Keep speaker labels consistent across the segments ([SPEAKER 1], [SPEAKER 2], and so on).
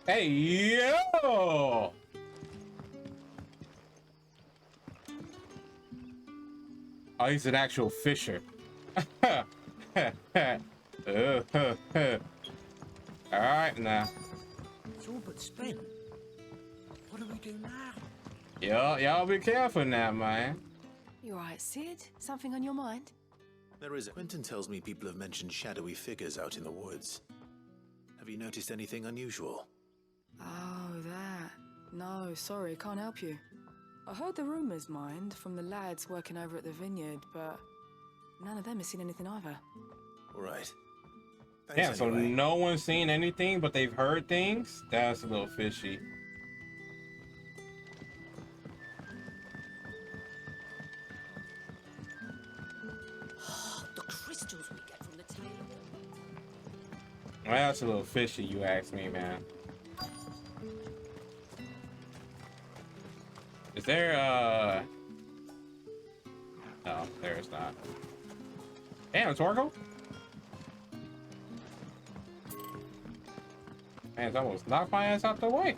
[SPEAKER 1] Hey, yo! Oh, he's an actual fisher. All right, now.
[SPEAKER 2] It's all but spent. What do we do now?
[SPEAKER 1] Y'all be careful now, man.
[SPEAKER 3] You alright, Sid? Something on your mind?
[SPEAKER 4] There is. Quentin tells me people have mentioned shadowy figures out in the woods. Have you noticed anything unusual?
[SPEAKER 3] Oh, that. No, sorry, can't help you. I heard the rumours, mind, from the lads working over at the vineyard, but none of them has seen anything either.
[SPEAKER 4] All right. Thanks
[SPEAKER 1] Yeah, so
[SPEAKER 4] anyway.
[SPEAKER 1] no one's seen anything, but they've heard things? That's a little fishy.
[SPEAKER 5] The crystals we get from the tail of them.
[SPEAKER 1] Well, that's a little fishy, you ask me, man. Is there, no, there's not. Damn, Torgo? Man, it's almost knocked my ass out the way.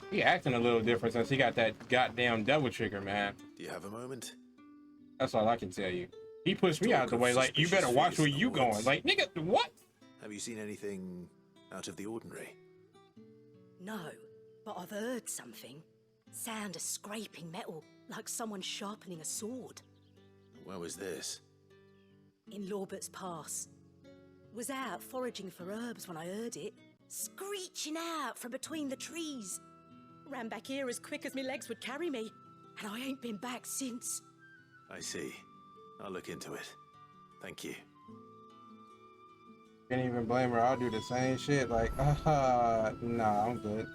[SPEAKER 1] He acting a little different since he got that goddamn double trigger, man.
[SPEAKER 4] Do you have a moment?
[SPEAKER 1] That's all I can tell you. He pushed me out the way, like, you better watch where you going. Like, nigga, what?
[SPEAKER 4] Have you seen anything out of the ordinary?
[SPEAKER 5] No, but I've heard something. Sound of scraping metal, like someone sharpening a sword.
[SPEAKER 4] Where was this?
[SPEAKER 5] In Lorbert's Pass. Was out foraging for herbs when I heard it, screeching out from between the trees. Ran back here as quick as my legs would carry me, and I ain't been back since.
[SPEAKER 4] I see. I'll look into it. Thank you.
[SPEAKER 1] Can't even blame her. I'll do the same shit. Like, nah, I'm good.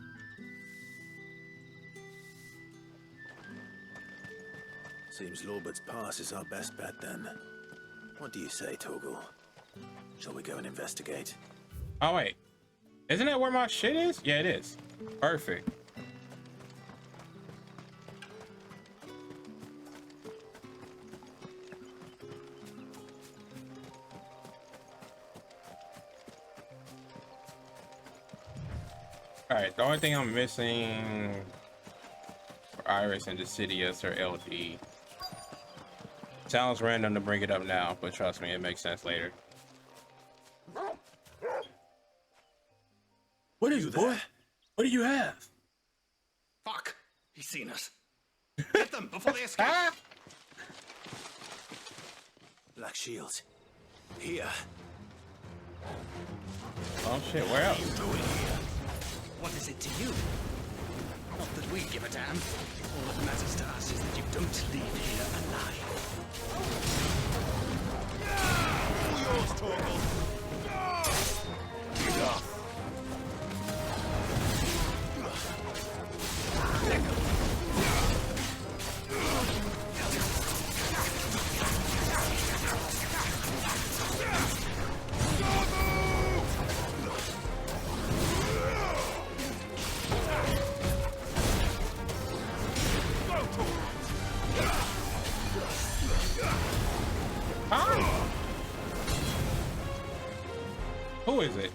[SPEAKER 4] Seems Lorbert's Pass is our best bet then. What do you say, Torgal? Shall we go and investigate?
[SPEAKER 1] Oh, wait. Isn't that where my shit is? Yeah, it is. Perfect. All right, the only thing I'm missing for Iris and Decidius are LD. Sounds random to bring it up now, but trust me, it makes sense later.
[SPEAKER 2] What is it, boy? What do you have?
[SPEAKER 6] Fuck! He's seen us. Get them before they escape.
[SPEAKER 4] Black shields. Here.
[SPEAKER 1] Oh shit, where else?
[SPEAKER 6] What is it to you? Not that we give a damn. All that matters to us is that you don't leave here alive. All yours, Torgal. Enough.
[SPEAKER 1] Who is it?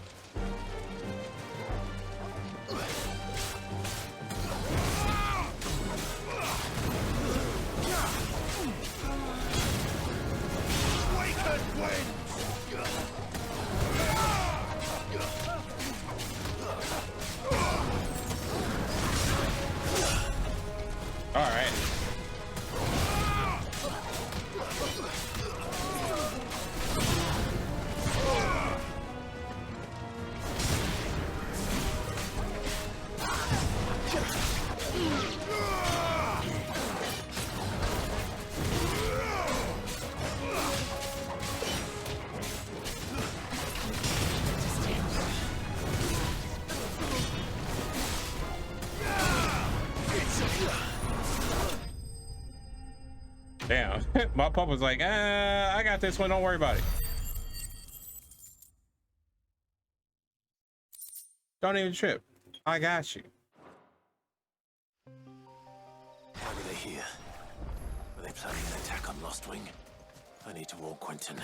[SPEAKER 1] All right. Damn, my pup was like, I got this one, don't worry about it. Don't even trip. I got you.
[SPEAKER 4] How were they here? Were they planning an attack on Lost Wing? I need to warn Quentin.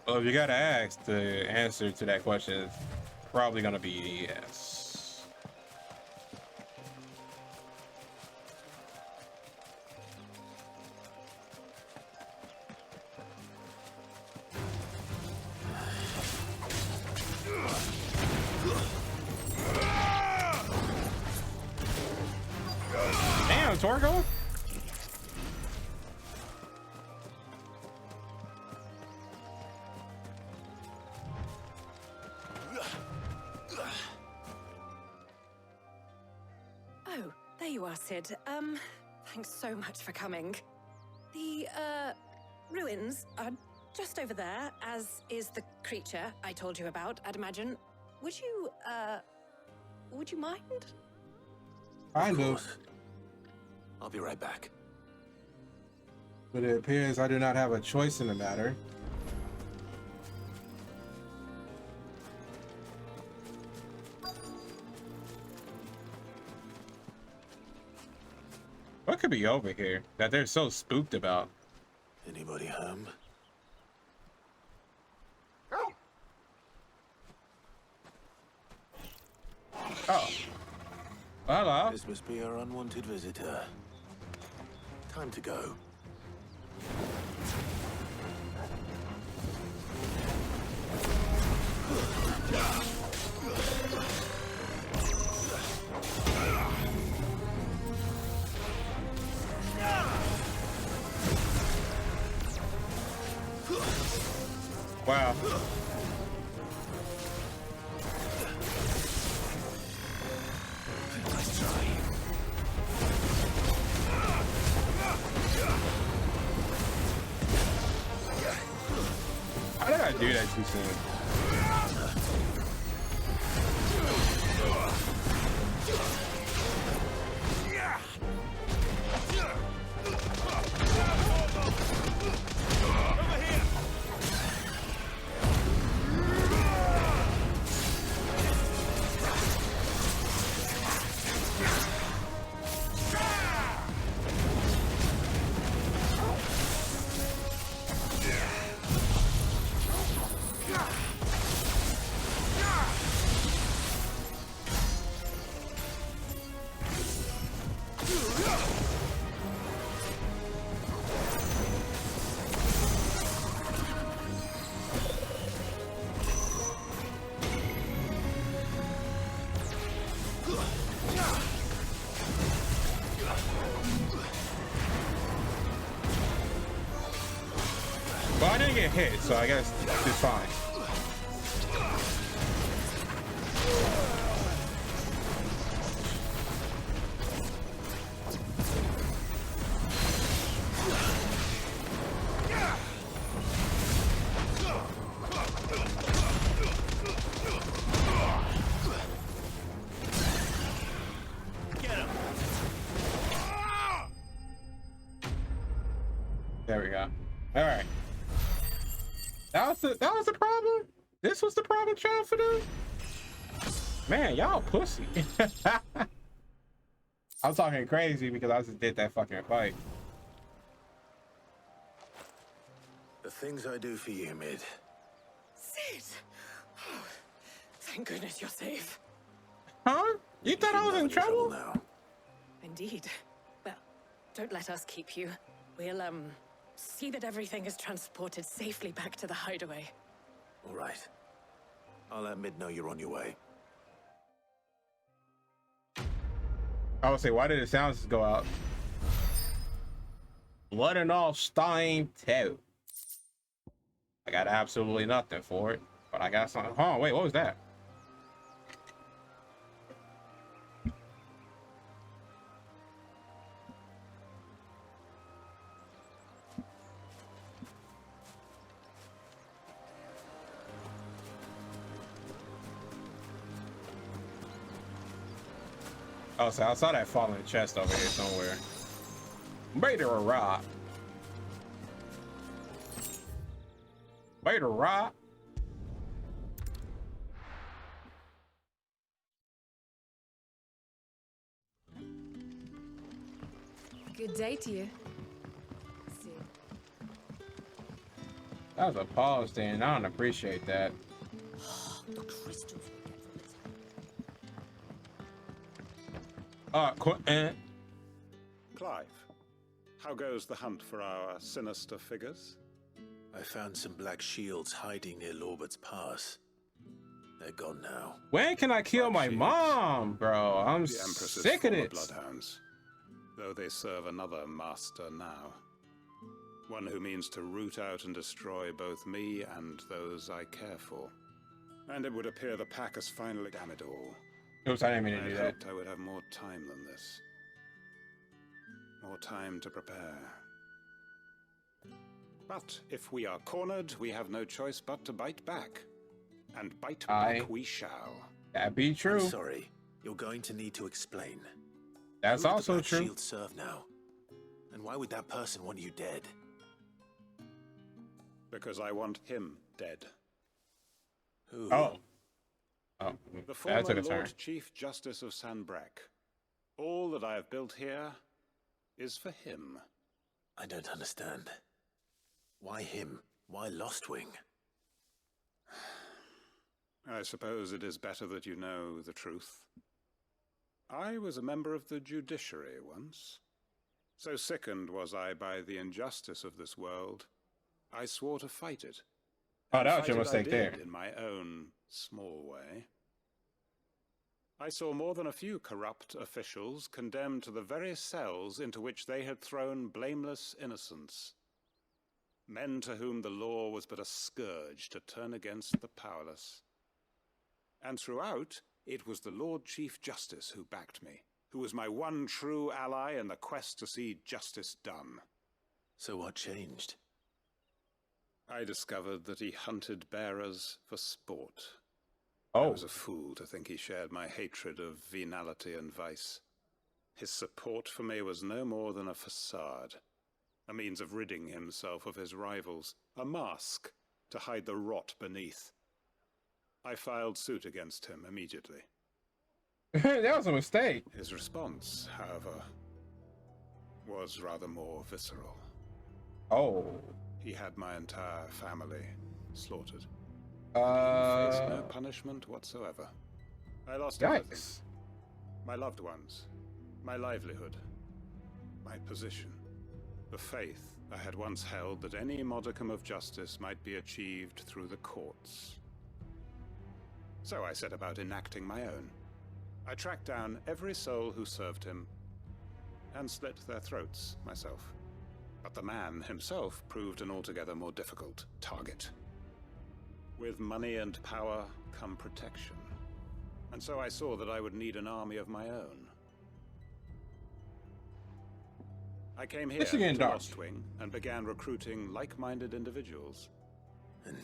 [SPEAKER 1] Well, if you gotta ask, the answer to that question is probably gonna be yes. Damn, Torgo!
[SPEAKER 5] Oh, there you are, Sid. Thanks so much for coming. The, ruins are just over there, as is the creature I told you about, I'd imagine. Would you mind?
[SPEAKER 1] Kind
[SPEAKER 4] Of
[SPEAKER 1] of.
[SPEAKER 4] course. I'll be right back.
[SPEAKER 1] But it appears I do not have a choice in the matter. What could be over here that they're so spooked about?
[SPEAKER 4] Anybody home?
[SPEAKER 1] Oh. Well, hello.
[SPEAKER 4] This must be our unwanted visitor. Time to go.
[SPEAKER 1] Wow.
[SPEAKER 4] Nice try.
[SPEAKER 1] How did I do that too soon? Well, I didn't get hit, so I guess it's fine. There we go. All right. That was the problem? This was the problem child for them? Man, y'all pussy. I'm talking crazy because I just did that fucking fight.
[SPEAKER 4] The things I do for you, Mid.
[SPEAKER 5] Sid! Oh, thank goodness you're safe.
[SPEAKER 1] Huh? You thought I was in trouble?
[SPEAKER 4] Now.
[SPEAKER 5] Indeed. Well, don't let us keep you. We'll, see that everything is transported safely back to the hideaway.
[SPEAKER 4] All right. I'll let Mid know you're on your way.
[SPEAKER 1] I would say, why did the sounds just go out? Blood and all Stein 2. I got absolutely nothing for it, but I got something. Oh, wait, what was that? Oh, so I saw that falling chest over here somewhere. Made her a rock. Made her rock.
[SPEAKER 3] Good day to you. See.
[SPEAKER 1] That was a pause thing. I don't appreciate that.
[SPEAKER 5] The crystals we get from this.
[SPEAKER 7] Clive, how goes the hunt for our sinister figures?
[SPEAKER 4] I found some black shields hiding near Lorbert's Pass. They're gone now.
[SPEAKER 1] When can I kill my
[SPEAKER 7] Shields.
[SPEAKER 1] mom, bro? I'm
[SPEAKER 7] The Empress's
[SPEAKER 1] sick of
[SPEAKER 7] former
[SPEAKER 1] this.
[SPEAKER 7] bloodhounds, though they serve another master now. One who means to root out and destroy both me and those I care for. And it would appear the pack has finally damn it all.
[SPEAKER 1] Oops, I didn't mean to
[SPEAKER 7] I
[SPEAKER 1] do that.
[SPEAKER 7] hoped I would have more time than this. More time to prepare. But if we are cornered, we have no choice but to bite back. And bite back we shall.
[SPEAKER 1] That be
[SPEAKER 4] I'm
[SPEAKER 1] true.
[SPEAKER 4] sorry. You're going to need to explain.
[SPEAKER 1] That's
[SPEAKER 4] Who do the
[SPEAKER 1] also
[SPEAKER 4] black
[SPEAKER 1] true.
[SPEAKER 4] shields serve now? And why would that person want you dead?
[SPEAKER 7] Because I want him dead.
[SPEAKER 4] Who?
[SPEAKER 1] Oh.
[SPEAKER 7] The
[SPEAKER 1] That
[SPEAKER 7] former
[SPEAKER 1] took a turn.
[SPEAKER 7] Lord Chief Justice of Sanbreque. All that I have built here is for him.
[SPEAKER 4] I don't understand. Why him? Why Lostwing?
[SPEAKER 7] I suppose it is better that you know the truth. I was a member of the judiciary once. So sickened was I by the injustice of this world, I swore to fight it.
[SPEAKER 1] Oh, that was
[SPEAKER 7] Fight
[SPEAKER 1] your
[SPEAKER 7] it
[SPEAKER 1] mistake
[SPEAKER 7] I
[SPEAKER 1] there.
[SPEAKER 7] did in my own small way. I saw more than a few corrupt officials condemned to the very cells into which they had thrown blameless innocents. Men to whom the law was but a scourge to turn against the powerless. And throughout, it was the Lord Chief Justice who backed me, who was my one true ally in the quest to see justice done.
[SPEAKER 4] So what changed?
[SPEAKER 7] I discovered that he hunted bearers for sport. I
[SPEAKER 1] Oh,
[SPEAKER 7] was a fool to think he shared my hatred of venality and vice. His support for me was no more than a facade, a means of ridding himself of his rivals, a mask to hide the rot beneath. I filed suit against him immediately.
[SPEAKER 1] that was a mistake.
[SPEAKER 7] His response, however, was rather more visceral.
[SPEAKER 1] Oh.
[SPEAKER 7] He had my entire family slaughtered. He faced no punishment whatsoever. I lost everything.
[SPEAKER 1] Yikes.
[SPEAKER 7] My loved ones, my livelihood, my position, the faith I had once held that any modicum of justice might be achieved through the courts. So I set about enacting my own. I tracked down every soul who served him and slit their throats myself. But the man himself proved an altogether more difficult target. With money and power come protection. And so I saw that I would need an army of my own. I came here
[SPEAKER 1] This is
[SPEAKER 7] to
[SPEAKER 1] getting dark.
[SPEAKER 7] Lostwing and began recruiting like-minded individuals.
[SPEAKER 4] And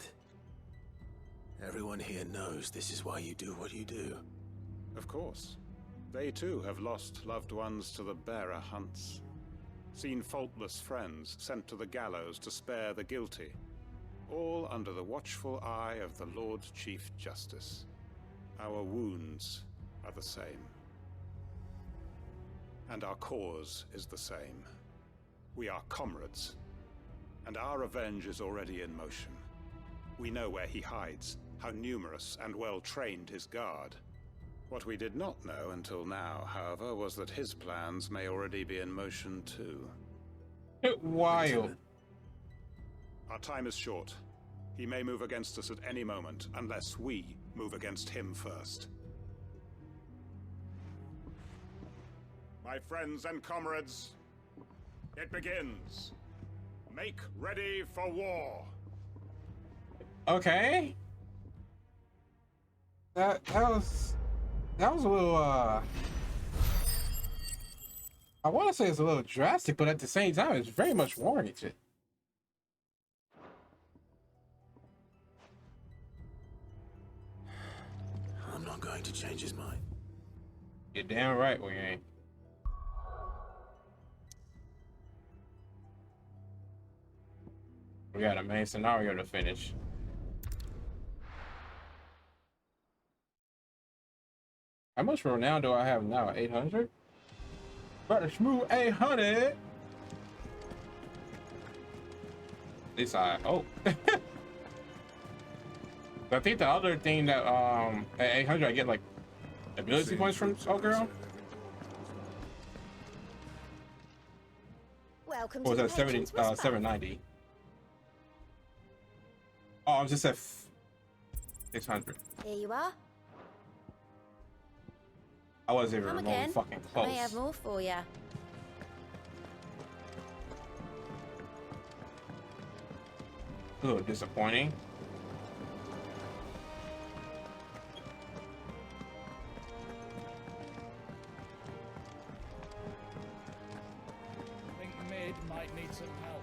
[SPEAKER 4] everyone here knows this is why you do what you do.
[SPEAKER 7] Of course. They too have lost loved ones to the bearer hunts. Seen faultless friends sent to the gallows to spare the guilty. All under the watchful eye of the Lord Chief Justice. Our wounds are the same. And our cause is the same. We are comrades. And our revenge is already in motion. We know where he hides, how numerous and well-trained his guard. What we did not know until now, however, was that his plans may already be in motion too.
[SPEAKER 1] Wild.
[SPEAKER 7] Our time is short. He may move against us at any moment, unless we move against him first. My friends and comrades, it begins. Make ready for war.
[SPEAKER 1] Okay. That was a little I want to say it's a little drastic, but at the same time it's very much warranted.
[SPEAKER 4] I'm not going to change his mind.
[SPEAKER 1] You're damn right we ain't. We got a main scenario to finish. How much renown do I have now? 800? Better smooth 800. least I hope. I think the other thing that at 800 I get like ability points from Girl.
[SPEAKER 8] Welcome
[SPEAKER 1] Or was
[SPEAKER 8] to
[SPEAKER 1] that
[SPEAKER 8] the
[SPEAKER 1] 70
[SPEAKER 8] Patrons Whisper.
[SPEAKER 1] 790? Oh, I'm just at 600.
[SPEAKER 8] Here you are.
[SPEAKER 1] I wasn't even
[SPEAKER 8] Come
[SPEAKER 1] remotely
[SPEAKER 8] again.
[SPEAKER 1] fucking
[SPEAKER 8] I
[SPEAKER 1] close.
[SPEAKER 8] may have more for you.
[SPEAKER 1] Ooh, disappointing.
[SPEAKER 2] I think Mid might need some help.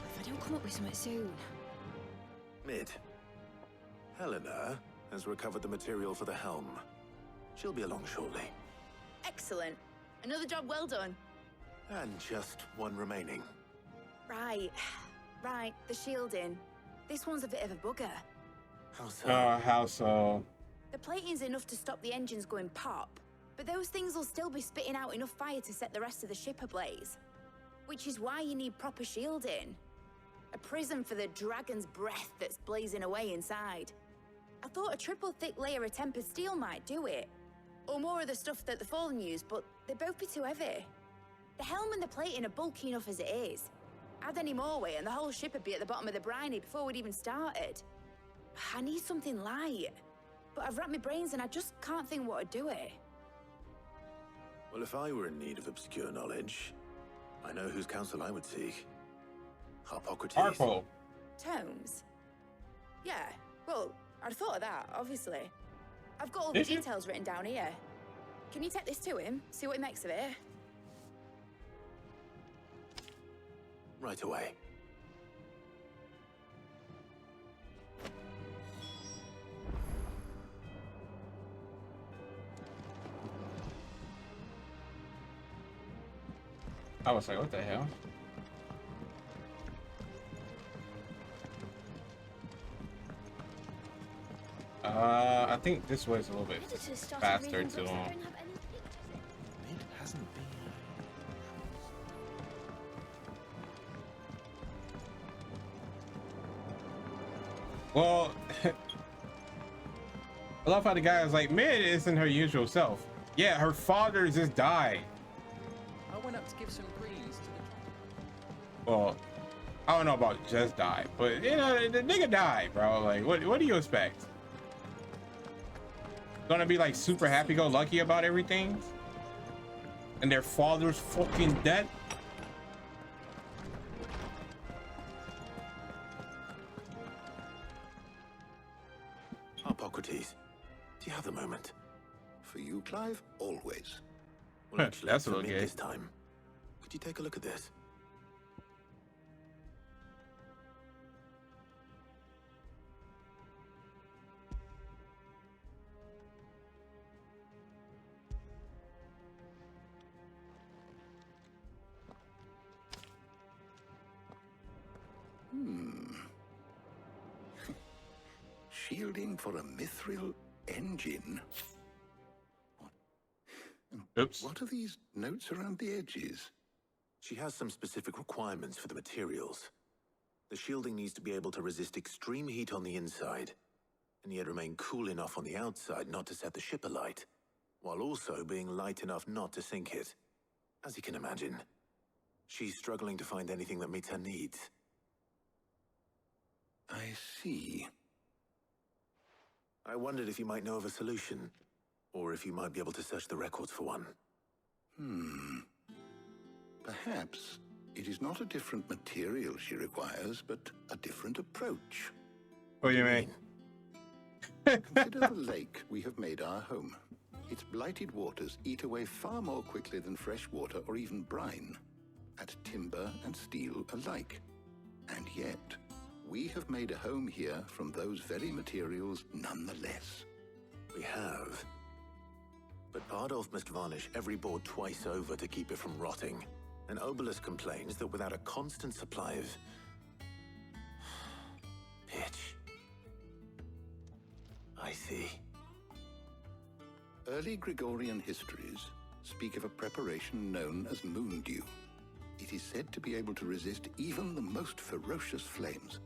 [SPEAKER 9] If I don't come up with something soon.
[SPEAKER 4] Mid. Helena has recovered the material for the helm. She'll be along shortly.
[SPEAKER 9] Excellent. Another job well done.
[SPEAKER 4] And just one remaining.
[SPEAKER 9] Right. Right, the shielding. This one's a bit of a bugger.
[SPEAKER 4] How so?
[SPEAKER 1] How so?
[SPEAKER 9] The plating's enough to stop the engines going pop, but those things will still be spitting out enough fire to set the rest of the ship ablaze. Which is why you need proper shielding. A prism for the dragon's breath that's blazing away inside. I thought a triple thick layer of tempered steel might do it. Or more of the stuff that the Fallen use, but they'd both be too heavy. The helm and the plating are bulky enough as it is. Add any more weight and the whole ship would be at the bottom of the briny before we'd even started. I need something light. But I've racked my brains and I just can't think what would do it.
[SPEAKER 4] Well, if I were in need of obscure knowledge, I know whose counsel I would seek. Harpocrates.
[SPEAKER 1] Harpo.
[SPEAKER 9] Tomes? Yeah, well, I'd thought of that, obviously. I've got all the
[SPEAKER 1] Did you?
[SPEAKER 9] details written down here. Can you take this to him, see what he makes of it?
[SPEAKER 4] Right away.
[SPEAKER 1] I was like, what the hell? I think this way is a little bit
[SPEAKER 8] Editors started
[SPEAKER 1] faster
[SPEAKER 8] reading
[SPEAKER 1] to
[SPEAKER 8] books that don't have any pictures in.
[SPEAKER 6] It hasn't been.
[SPEAKER 1] Well, I love how the guy was like, Mid isn't her usual self. Yeah, her father just died.
[SPEAKER 6] I went up to give some greens to the.
[SPEAKER 1] Well, I don't know about just died, but you know, the nigga died, bro. Like, what do you expect? Gonna be like super happy-go-lucky about everything? And their father's fucking dead?
[SPEAKER 4] Harpocrates, do you have the moment?
[SPEAKER 10] For you, Clive, always.
[SPEAKER 4] Well, actually,
[SPEAKER 1] That's a
[SPEAKER 4] for
[SPEAKER 1] little
[SPEAKER 4] me
[SPEAKER 1] gay.
[SPEAKER 4] this time. Could you take a look at this?
[SPEAKER 10] Shielding for a mithril engine?
[SPEAKER 1] Oops.
[SPEAKER 10] What are these notes around the edges?
[SPEAKER 4] She has some specific requirements for the materials. The shielding needs to be able to resist extreme heat on the inside, and yet remain cool enough on the outside not to set the ship alight, while also being light enough not to sink it. As you can imagine, she's struggling to find anything that meets her needs.
[SPEAKER 10] I see.
[SPEAKER 4] I wondered if you might know of a solution, or if you might be able to search the records for one.
[SPEAKER 10] Perhaps it is not a different material she requires, but a different approach.
[SPEAKER 1] What do you mean?
[SPEAKER 10] Consider the lake we have made our home. Its blighted waters eat away far more quickly than fresh water or even brine, at timber and steel alike. And yet, we have made a home here from those very materials nonetheless.
[SPEAKER 4] We have. But Bardolph must varnish every board twice over to keep it from rotting. And Obelisk complains that without a constant supply of pitch. I see.
[SPEAKER 10] Early Gregorian histories speak of a preparation known as moon dew. It is said to be able to resist even the most ferocious flames.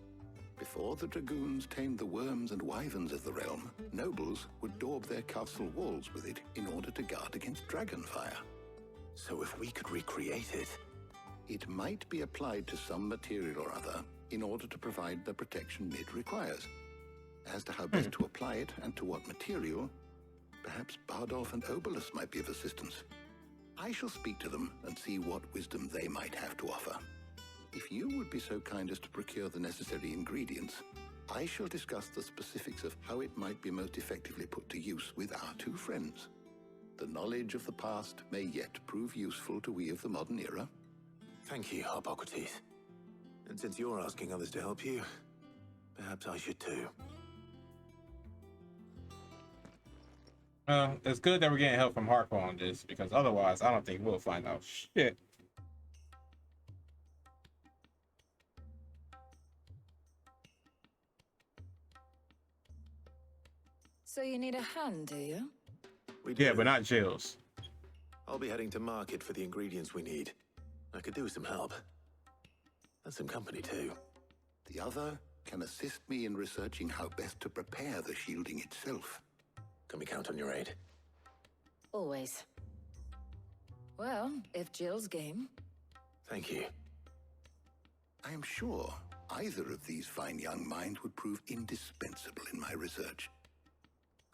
[SPEAKER 10] Before the dragoons tamed the worms and wyverns of the realm, nobles would daub their castle walls with it in order to guard against dragonfire.
[SPEAKER 4] So if we could recreate it...
[SPEAKER 10] It might be applied to some material or other in order to provide the protection it requires. As to how best to apply it and to what material, perhaps Bardolph and Obolus might be of assistance. I shall speak to them and see what wisdom they might have to offer. If you would be so kind as to procure the necessary ingredients, I shall discuss the specifics of how it might be most effectively put to use with our two friends. The knowledge of the past may yet prove useful to we of the modern era.
[SPEAKER 4] Thank you, Hippocrates. And since you're asking others to help you, perhaps I should too.
[SPEAKER 1] It's good that we're getting help from Harpo on this, because otherwise I don't think we'll find out shit.
[SPEAKER 3] So you need a hand, do you?
[SPEAKER 4] We do.
[SPEAKER 1] Yeah, but not Jill's.
[SPEAKER 4] I'll be heading to market for the ingredients we need. I could do with some help. And some company too.
[SPEAKER 10] The other can assist me in researching how best to prepare the shielding itself.
[SPEAKER 4] Can we count on your aid?
[SPEAKER 3] Always. Well, if Jill's game.
[SPEAKER 4] Thank you.
[SPEAKER 10] I am sure either of these fine young minds would prove indispensable in my research.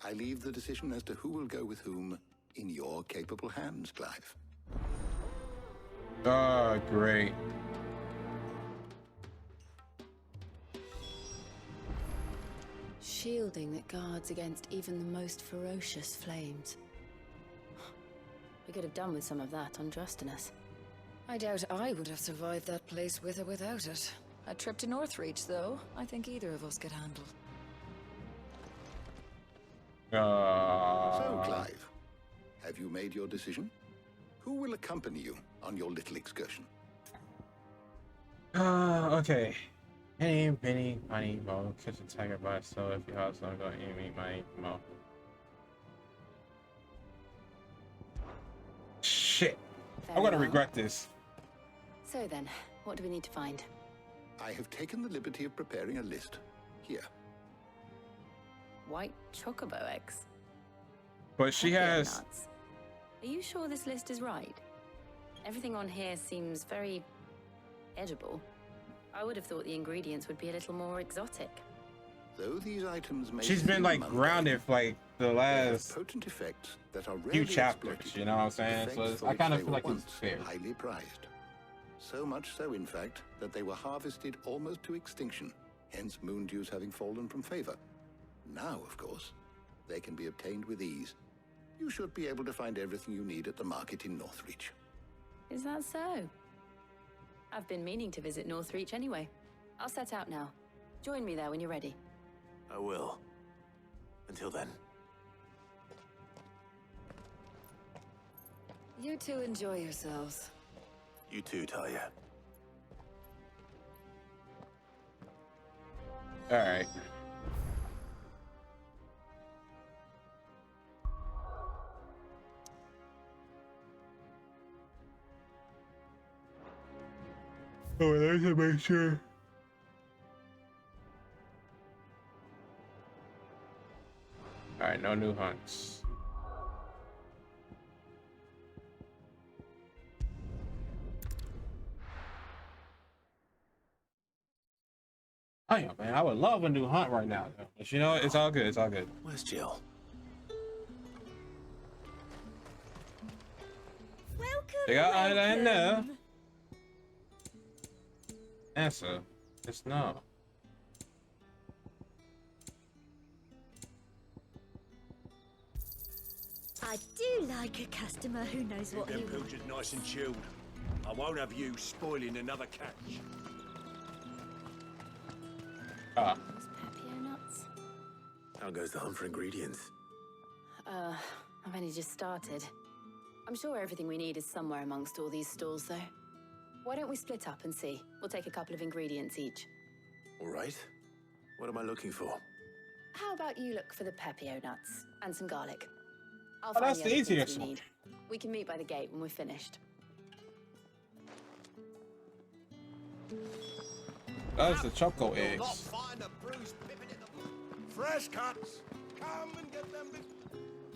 [SPEAKER 10] I leave the decision as to who will go with whom in your capable hands, Clive.
[SPEAKER 1] Oh, great.
[SPEAKER 3] Shielding that guards against even the most ferocious flames. We could have done with some of that on Justinus. I doubt I would have survived that place with or without it. A trip to Northreach, though, I think either of us could handle.
[SPEAKER 10] So, Clive, have you made your decision? Who will accompany you on your little excursion?
[SPEAKER 1] Okay. Any, many, money, mo, catch a tiger by itself if your house don't go any money, mo. Shit. I'm gonna regret this.
[SPEAKER 3] So then, what do we need to find?
[SPEAKER 10] I have taken the liberty of preparing a list. Here.
[SPEAKER 3] White chocobo eggs.
[SPEAKER 1] But she has...
[SPEAKER 3] Nuts. Are you sure this list is right? Everything on here seems very edible. I would have thought the ingredients would be a little more exotic.
[SPEAKER 10] Though these items may
[SPEAKER 1] She's been like grounded for like the last
[SPEAKER 10] potent effects that are
[SPEAKER 1] few
[SPEAKER 10] rarely
[SPEAKER 1] chapters,
[SPEAKER 10] exploited,
[SPEAKER 1] you know what I'm saying? So
[SPEAKER 10] effects
[SPEAKER 1] I
[SPEAKER 10] for
[SPEAKER 1] kind of
[SPEAKER 10] which
[SPEAKER 1] feel
[SPEAKER 10] they
[SPEAKER 1] like
[SPEAKER 10] were
[SPEAKER 1] it's
[SPEAKER 10] once
[SPEAKER 1] fair.
[SPEAKER 10] highly prized. So much so, in fact, that they were harvested almost to extinction, hence moon dews having fallen from favor. Now, of course, they can be obtained with ease. You should be able to find everything you need at the market in Northreach.
[SPEAKER 3] Is that so? I've been meaning to visit Northreach anyway. I'll set out now. Join me there when you're ready.
[SPEAKER 4] I will. Until then.
[SPEAKER 3] You two enjoy yourselves.
[SPEAKER 4] You too, Talia.
[SPEAKER 1] Alright. Oh, let me make sure. Alright, no new hunts. Oh yeah, man, I would love a new hunt right now, though. But you know, it's all good, it's all good.
[SPEAKER 4] Where's Jill?
[SPEAKER 5] Welcome,
[SPEAKER 1] They got all that in there.
[SPEAKER 5] welcome.
[SPEAKER 1] Answer is no.
[SPEAKER 5] I do like a customer who knows what he
[SPEAKER 2] Them
[SPEAKER 5] wants.
[SPEAKER 2] pilchards nice and chilled. I won't have you spoiling another catch.
[SPEAKER 1] Ah,
[SPEAKER 3] Those Papio nuts.
[SPEAKER 4] How goes the hunt for ingredients?
[SPEAKER 3] I've only just started. I'm sure everything we need is somewhere amongst all these stalls, though. Why don't we split up and see? We'll take a couple of ingredients each.
[SPEAKER 4] All right. What am I looking for?
[SPEAKER 3] How about you look for the Papio nuts and some garlic? I'll
[SPEAKER 1] Oh,
[SPEAKER 3] find
[SPEAKER 1] that's
[SPEAKER 3] the
[SPEAKER 1] the
[SPEAKER 3] other things
[SPEAKER 1] easiest
[SPEAKER 3] we
[SPEAKER 1] one.
[SPEAKER 3] need. We can meet by the gate when we're finished.
[SPEAKER 1] That's the choco eggs.
[SPEAKER 2] Fresh cuts. Come and get them.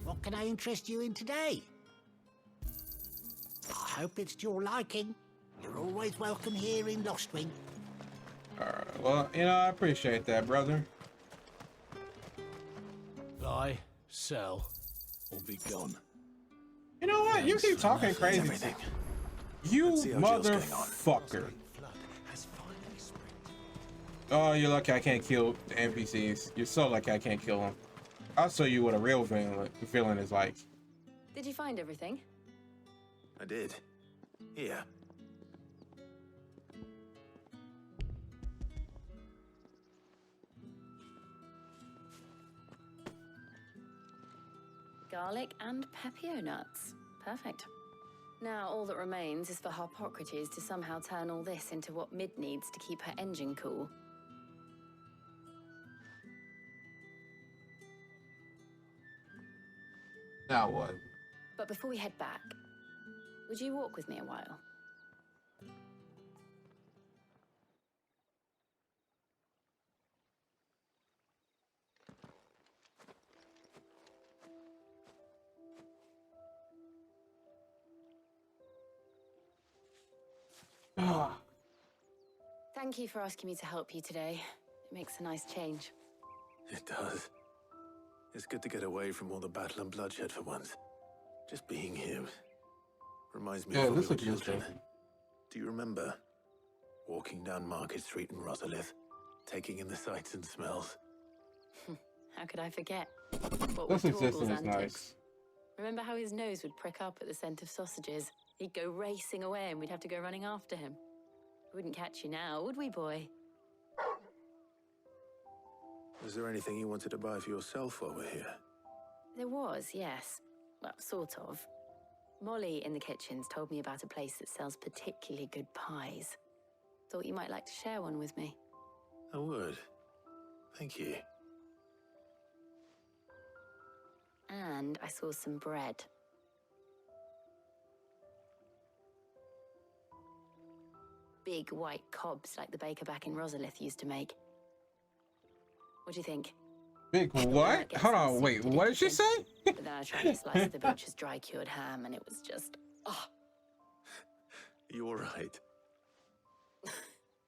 [SPEAKER 2] What can I interest you in today? I hope it's to your liking. You're always welcome here in Lostwing.
[SPEAKER 1] Alright, well, you know, I appreciate that, brother.
[SPEAKER 2] Buy, sell, or be gone.
[SPEAKER 1] You know what? You keep talking crazy.
[SPEAKER 4] Everything.
[SPEAKER 1] You
[SPEAKER 4] Let's see how Jill's getting on.
[SPEAKER 1] motherfucker. Oh, you're lucky I can't kill the NPCs. You're so lucky I can't kill them. I'll show you what a real feeling is like.
[SPEAKER 3] Did you find everything?
[SPEAKER 4] I did. Here.
[SPEAKER 3] Garlic and pepio nuts. Perfect. Now all that remains is for Harpocrates to somehow turn all this into what Mid needs to keep her engine cool.
[SPEAKER 1] Now what?
[SPEAKER 3] But before we head back, would you walk with me a while? Thank you for asking me to help you today. It makes a nice change.
[SPEAKER 4] It does. It's good to get away from all the battle and bloodshed for once. Just being here reminds me of when we were children. Do you remember walking down Market Street in Rosalith, taking in the sights and smells?
[SPEAKER 3] How could I forget? What
[SPEAKER 1] This
[SPEAKER 3] were
[SPEAKER 1] existence
[SPEAKER 3] Torgal's
[SPEAKER 1] is
[SPEAKER 3] antics?
[SPEAKER 1] nice.
[SPEAKER 3] Remember how his nose would prick up at the scent of sausages? He'd go racing away and we'd have to go running after him. We wouldn't catch you now, would we, boy?
[SPEAKER 4] Was there anything you wanted to buy for yourself while we're here?
[SPEAKER 3] There was, yes. Well, sort of. Molly in the kitchens told me about a place that sells particularly good pies. Thought you might like to share one with me.
[SPEAKER 4] I would. Thank you.
[SPEAKER 3] And I saw some bread. Big white cobs like the baker back in Rosalith used to make. What do you think?
[SPEAKER 1] Big what? Hold on, wait, what did she say?
[SPEAKER 3] But then I tried a slice of the butcher's dry-cured ham and it was just... oh,
[SPEAKER 4] You all right?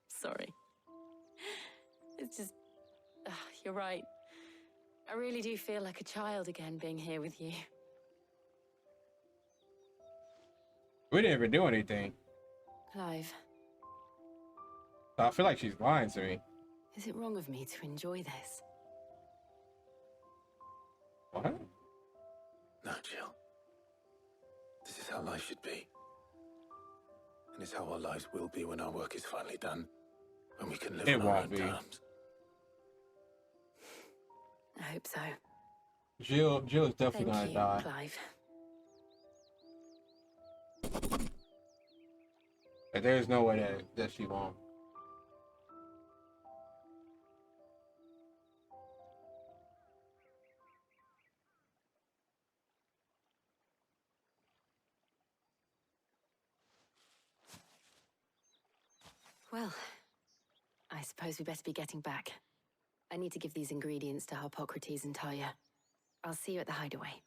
[SPEAKER 3] sorry. It's just... you're right. I really do feel like a child again being here with you.
[SPEAKER 1] We didn't even do anything.
[SPEAKER 3] Clive,
[SPEAKER 1] I feel like she's lying to me.
[SPEAKER 3] is it wrong of me to enjoy this?
[SPEAKER 1] What?
[SPEAKER 4] No, Jill. This is how life should be. And it's how our lives will be when our work is finally done. When we can live
[SPEAKER 1] It
[SPEAKER 4] on our
[SPEAKER 1] won't
[SPEAKER 4] own
[SPEAKER 1] be.
[SPEAKER 4] terms.
[SPEAKER 3] I hope so.
[SPEAKER 1] Jill is definitely
[SPEAKER 3] Thank
[SPEAKER 1] gonna
[SPEAKER 3] you,
[SPEAKER 1] die.
[SPEAKER 3] Clive.
[SPEAKER 1] Like, there's no way that she won't.
[SPEAKER 3] Well, I suppose we better be getting back. I need to give these ingredients to Harpocrates and Talia. I'll see you at the hideaway.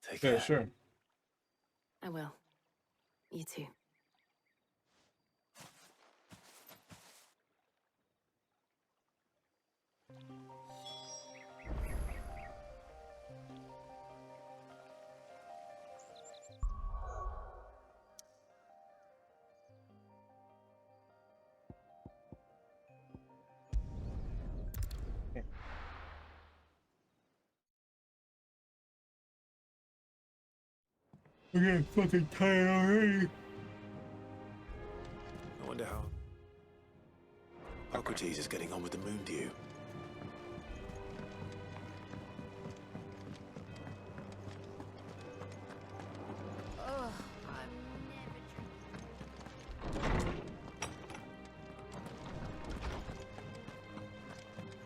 [SPEAKER 4] Take
[SPEAKER 1] Yeah,
[SPEAKER 4] care.
[SPEAKER 1] sure.
[SPEAKER 3] I will. You too.
[SPEAKER 1] I'm getting fucking tired already.
[SPEAKER 4] I wonder how Socrates is getting on with the moon dew.
[SPEAKER 9] Oh,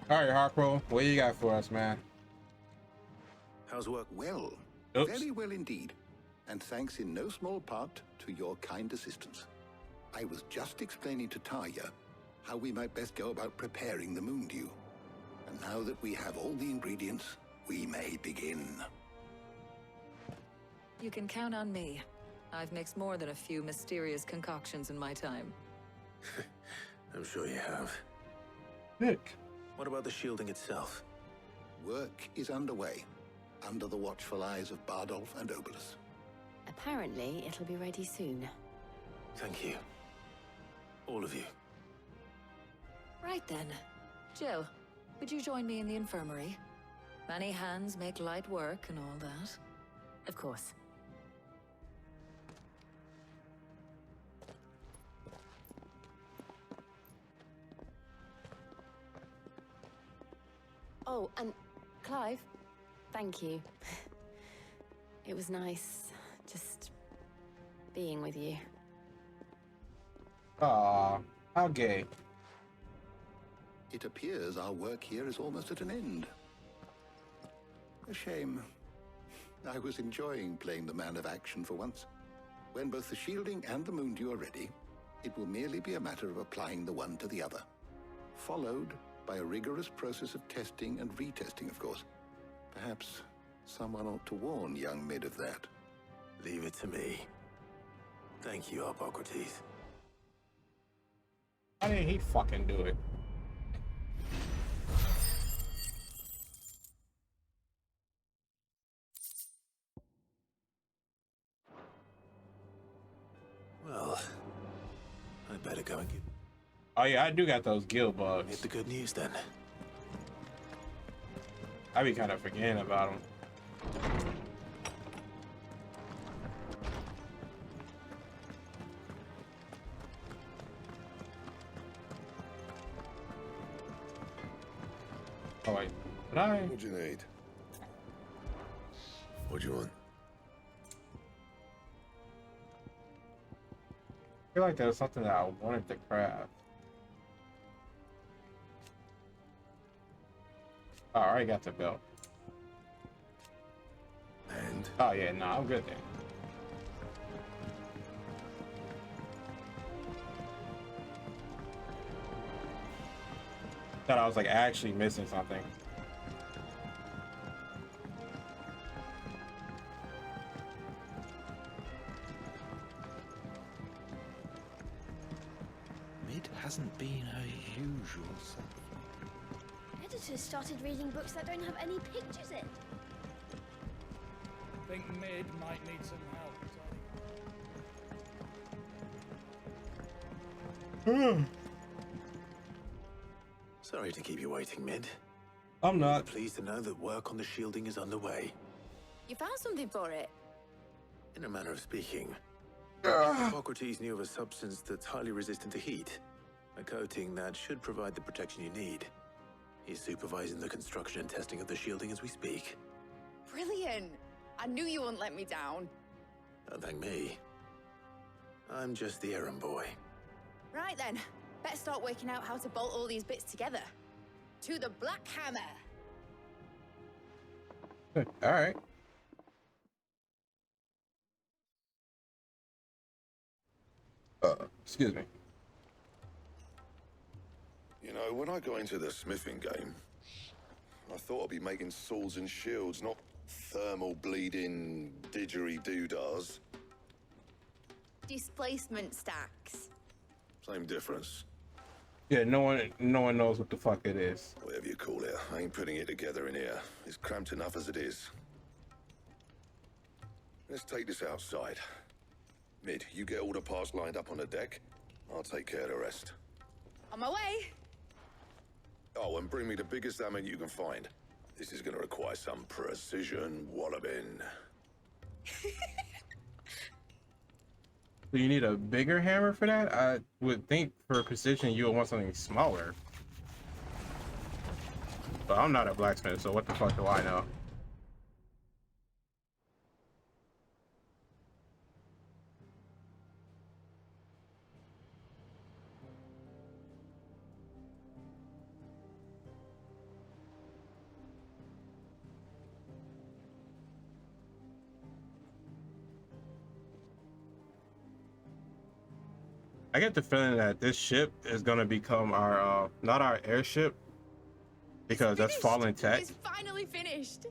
[SPEAKER 1] All right, Harpo, what you got for us, man?
[SPEAKER 4] How's work?
[SPEAKER 10] Well,
[SPEAKER 1] Oops.
[SPEAKER 10] Very well indeed, and thanks in no small part to your kind assistance. I was just explaining to Tarja how we might best go about preparing the moon dew. And now that we have all the ingredients, we may begin.
[SPEAKER 11] You can count on me. I've mixed more than a few mysterious concoctions in my time.
[SPEAKER 4] I'm sure you have.
[SPEAKER 1] Nick.
[SPEAKER 4] What about the shielding itself?
[SPEAKER 10] Work is underway, under the watchful eyes of Bardolph and Obolus.
[SPEAKER 3] Apparently, it'll be ready soon.
[SPEAKER 4] Thank you. All of you.
[SPEAKER 11] Right then. Jill, would you join me in the infirmary? Many hands make light work and all that.
[SPEAKER 3] Of course. Oh, and Clive, thank you. It was nice just being with you.
[SPEAKER 1] Aw, how gay.
[SPEAKER 10] It appears our work here is almost at an end. A shame. I was enjoying playing the man of action for once. When both the shielding and the moon dew are ready, it will merely be a matter of applying the one to the other. Followed by a rigorous process of testing and retesting, of course. Perhaps someone ought to warn young Mid of that.
[SPEAKER 4] Leave it to me. Thank you, Hippocrates.
[SPEAKER 1] Why didn't he fucking do it?
[SPEAKER 4] Well, I better go and get...
[SPEAKER 1] Oh yeah, I do got those guild bugs.
[SPEAKER 4] Hit the good news then.
[SPEAKER 1] I be kind of forgetting about them. Oh wait, did I?
[SPEAKER 12] What do you need? What do you want?
[SPEAKER 1] I feel like there was something that I wanted to craft. Oh, I already got the belt.
[SPEAKER 12] And?
[SPEAKER 1] Oh yeah, no, I'm good then. Thought I was like actually missing something.
[SPEAKER 6] Mid hasn't been her usual self.
[SPEAKER 8] Editors started reading books that don't have any pictures in.
[SPEAKER 13] Think Mid might need some help.
[SPEAKER 4] Sorry to keep you waiting, Mid.
[SPEAKER 1] I'm not.
[SPEAKER 4] Pleased to know that work on the shielding is underway.
[SPEAKER 9] You found something for it?
[SPEAKER 4] In a manner of speaking. Hippocrates knew of a substance that's highly resistant to heat. A coating that should provide the protection you need. He's supervising the construction and testing of the shielding as we speak.
[SPEAKER 9] Brilliant! I knew you wouldn't let me down.
[SPEAKER 4] Don't thank me. I'm just the errand boy.
[SPEAKER 9] Right then, better start working out how to bolt all these bits together. To the Black Hammer!
[SPEAKER 1] Alright. Excuse me.
[SPEAKER 12] You know, when I got into the smithing game, I thought I'd be making swords and shields, not thermal bleeding didgeridoo-dahs.
[SPEAKER 9] Displacement stacks.
[SPEAKER 12] Same difference.
[SPEAKER 1] Yeah, no one knows what the fuck it is.
[SPEAKER 12] Whatever you call it, I ain't putting it together in here. It's cramped enough as it is. Let's take this outside. Mid, you get all the parts lined up on the deck. I'll take care of the rest.
[SPEAKER 9] On my way!
[SPEAKER 12] Oh, and bring me the biggest hammer you can find. This is gonna require some precision walloping.
[SPEAKER 1] Do you need a bigger hammer for that? I would think for precision you would want something smaller. But I'm not a blacksmith, so what the fuck do I know? I get the feeling that this ship is gonna become our not our airship because that's fallen tech.
[SPEAKER 9] It's finally finished.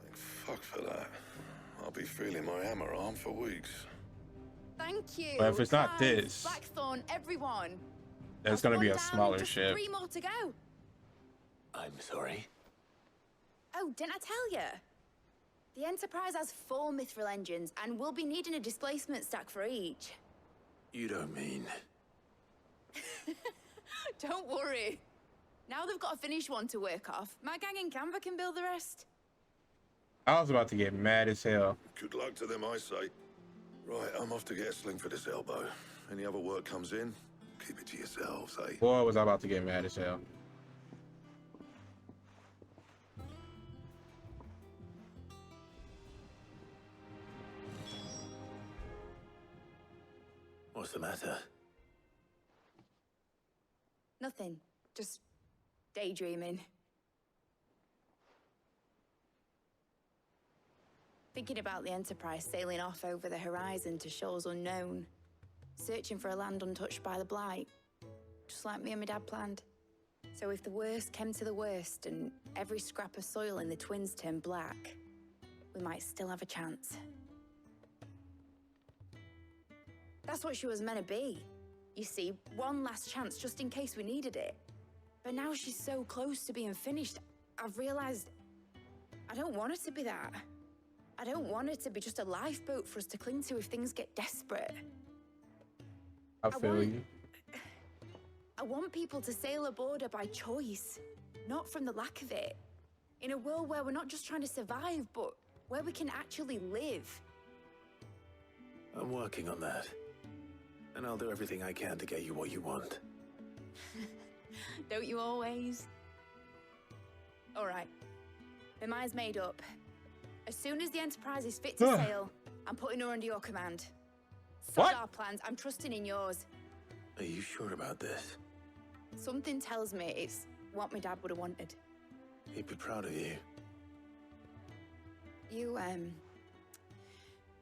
[SPEAKER 12] Thank fuck for that. I'll be feeling my hammer arm for weeks.
[SPEAKER 9] Thank you.
[SPEAKER 1] But if it's not
[SPEAKER 9] Clive,
[SPEAKER 1] this,
[SPEAKER 9] Blackthorn, everyone.
[SPEAKER 1] it's
[SPEAKER 9] That's
[SPEAKER 1] gonna be
[SPEAKER 9] one
[SPEAKER 1] a
[SPEAKER 9] down,
[SPEAKER 1] smaller
[SPEAKER 9] just
[SPEAKER 1] ship.
[SPEAKER 9] 3 more to go.
[SPEAKER 4] I'm sorry.
[SPEAKER 9] Oh, didn't I tell you? The Enterprise has 4 mithril engines, and we'll be needing a displacement stack for each.
[SPEAKER 4] You don't mean...
[SPEAKER 9] Don't worry. Now they've got a finished one to work off. My gang in Canva can build the rest.
[SPEAKER 1] I was about to get mad as hell.
[SPEAKER 12] Good luck to them, I say. Right, I'm off to get a sling for this elbow. Any other work comes in, keep it to yourselves, eh?
[SPEAKER 1] Boy, was I about to get mad as hell.
[SPEAKER 4] What's the matter?
[SPEAKER 9] Nothing. Just daydreaming. Thinking about the Enterprise sailing off over the horizon to shores unknown. Searching for a land untouched by the Blight. Just like me and my dad planned. So if the worst came to the worst and every scrap of soil in the Twins turned black, we might still have a chance. That's what she was meant to be. You see, one last chance just in case we needed it. But now she's so close to being finished, I've realized I don't want it to be that. I don't want it to be just a lifeboat for us to cling to if things get desperate.
[SPEAKER 1] I feel you.
[SPEAKER 9] I want people to sail aboard her by choice, not from the lack of it. In a world where we're not just trying to survive, but where we can actually live.
[SPEAKER 4] I'm working on that. And I'll do everything I can to get you what you want.
[SPEAKER 9] Don't you always? All right. My mind's made up. As soon as the Enterprise is fit to sail, I'm putting her under your command. Sod our plans. I'm trusting in yours.
[SPEAKER 4] Are you sure about this?
[SPEAKER 9] Something tells me it's what my dad would have wanted.
[SPEAKER 4] He'd be proud of you.
[SPEAKER 9] You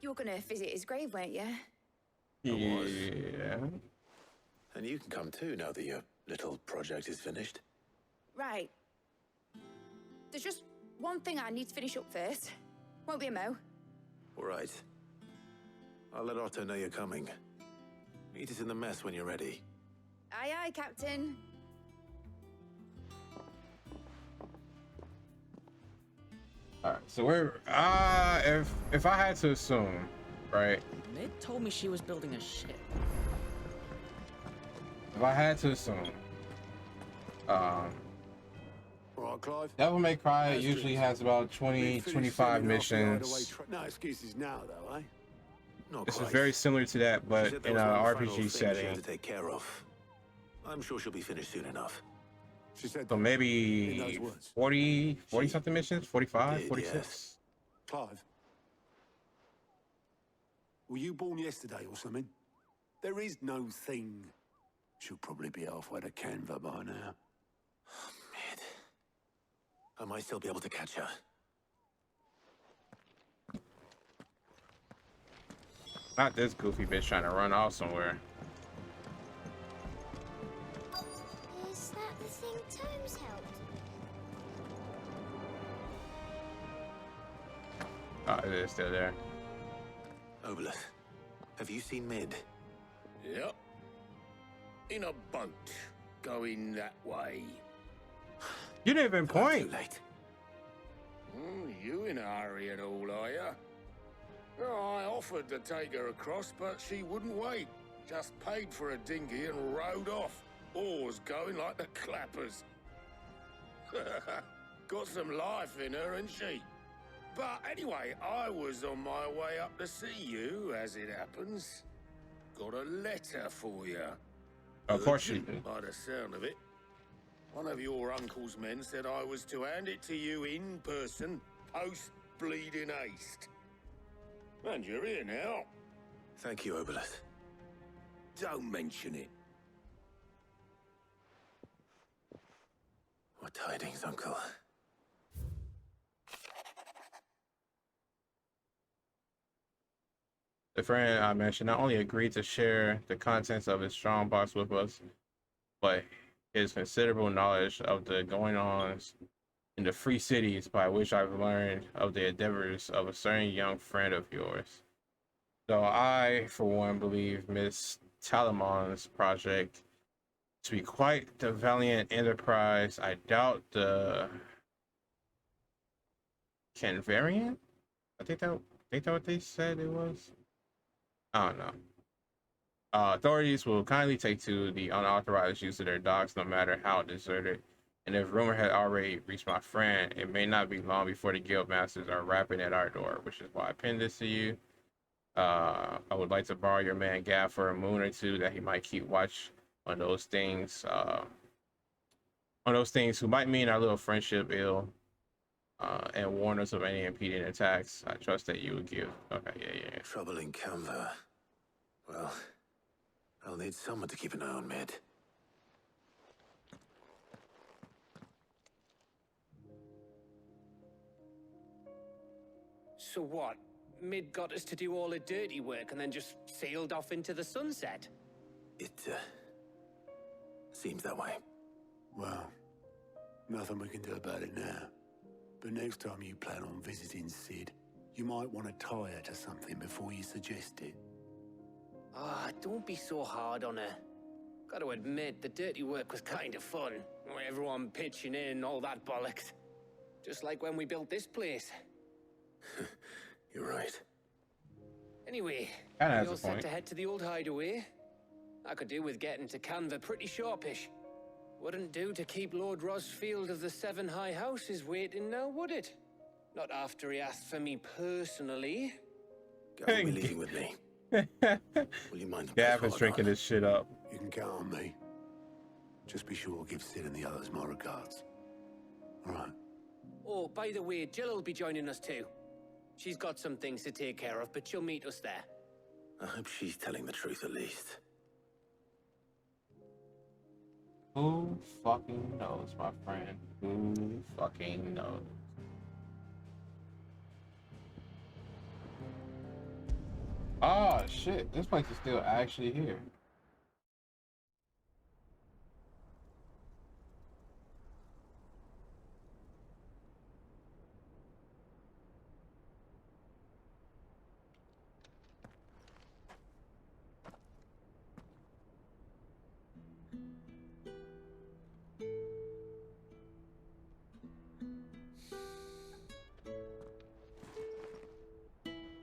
[SPEAKER 9] were gonna visit his grave, weren't you?
[SPEAKER 1] Yeah.
[SPEAKER 4] And you can come too now that your little project is finished.
[SPEAKER 9] Right. There's just one thing I need to finish up first. Won't be a mo.
[SPEAKER 4] All right. I'll let Otto know you're coming. Meet us in the mess when you're ready.
[SPEAKER 9] Aye, aye, Captain.
[SPEAKER 1] Alright, so we're if I had to assume, right?
[SPEAKER 6] Mid told me she was building a ship.
[SPEAKER 1] If I had to assume,
[SPEAKER 14] Right, Clive.
[SPEAKER 1] Devil May Cry usually has about 20-25 missions.
[SPEAKER 14] No excuses now, though, eh?
[SPEAKER 4] Not
[SPEAKER 1] This is
[SPEAKER 4] quite.
[SPEAKER 1] very similar to that,
[SPEAKER 4] She
[SPEAKER 1] but
[SPEAKER 4] said that
[SPEAKER 1] in
[SPEAKER 4] was
[SPEAKER 1] an
[SPEAKER 4] one of the final
[SPEAKER 1] RPG
[SPEAKER 4] things she had
[SPEAKER 1] setting.
[SPEAKER 4] to take care of. I'm sure she'll be finished soon enough.
[SPEAKER 14] She said
[SPEAKER 1] So
[SPEAKER 14] in
[SPEAKER 1] maybe
[SPEAKER 14] those words.
[SPEAKER 1] 40 something missions, 45,
[SPEAKER 4] did,
[SPEAKER 1] 46.
[SPEAKER 4] yes.
[SPEAKER 14] Clive. Were you born yesterday or something? There is no thing. She'll probably be halfway to Canva by now.
[SPEAKER 4] Mid. I might still be able to catch her.
[SPEAKER 1] Not this goofy bitch trying to run off somewhere.
[SPEAKER 8] Is that the thing Tomes helped?
[SPEAKER 1] Oh, it is still there.
[SPEAKER 4] Obelith, have you seen Mid?
[SPEAKER 15] Yep. In a boat, going that way.
[SPEAKER 1] You didn't even point.
[SPEAKER 4] Too late.
[SPEAKER 15] You in a hurry at all, are ya? Oh, I offered to take her across, but she wouldn't wait. Just paid for a dinghy and rowed off. Oars going like the clappers. Got some life in her, ain't she? But anyway, I was on my way up to see you, as it happens. Got a letter for you.
[SPEAKER 1] Of course you did.
[SPEAKER 15] By the sound of it. One of your uncle's men said I was to hand it to you in person, post-bleeding haste. And you're here now.
[SPEAKER 4] Thank you, Obelith.
[SPEAKER 15] Don't mention it.
[SPEAKER 4] What tidings, Uncle?
[SPEAKER 1] The friend I mentioned not only agreed to share the contents of his strong box with us, but his considerable knowledge of the going-ons in the free cities by which I've learned of the endeavors of a certain young friend of yours. So I, for one, believe Miss Talamon's project to be quite the valiant enterprise. I doubt the Canvarian? I think that what they said it was. I don't know. Authorities will kindly take to the unauthorized use of their docks, no matter how deserted. And if rumor had already reached my friend, it may not be long before the guild masters are rapping at our door, which is why I pinned this to you. I would like to borrow your man Gav for a moon or two, that he might keep watch on those things. Who might mean our little friendship ill, and warn us of any impeding attacks. I trust that you would give. Okay, yeah.
[SPEAKER 4] Trouble in Canva. Well, I'll need someone to keep an eye on Mid.
[SPEAKER 16] So what? Mid got us to do all the dirty work and then just sailed off into the sunset?
[SPEAKER 4] It, seems that way.
[SPEAKER 14] Well, nothing we can do about it now. But next time you plan on visiting Sid, you might want to tie her to something before you suggest it.
[SPEAKER 16] Ah, don't be so hard on her. Got to admit, the dirty work was kind of fun. Everyone pitching in, all that bollocks. Just like when we built this place.
[SPEAKER 4] You're right.
[SPEAKER 16] Anyway,
[SPEAKER 1] Kinda
[SPEAKER 16] we all
[SPEAKER 1] has a
[SPEAKER 16] set
[SPEAKER 1] point.
[SPEAKER 16] to head to the old hideaway. I could do with getting to Canva pretty sharpish. Wouldn't do to keep Lord Rosfield of the Seven High Houses waiting now, would it? Not after he asked for me personally.
[SPEAKER 4] Gav will be leaving with me. Will you mind?
[SPEAKER 1] Gav is drinking this shit up.
[SPEAKER 14] You can count on me. Just be sure to give Sid and the others my regards. All right.
[SPEAKER 16] Oh, by the way, Jill will be joining us too. She's got some things to take care of, but she'll meet us there.
[SPEAKER 4] I hope she's telling the truth at least.
[SPEAKER 1] Who fucking knows, my friend? Who fucking knows? Oh shit, this place is still actually here.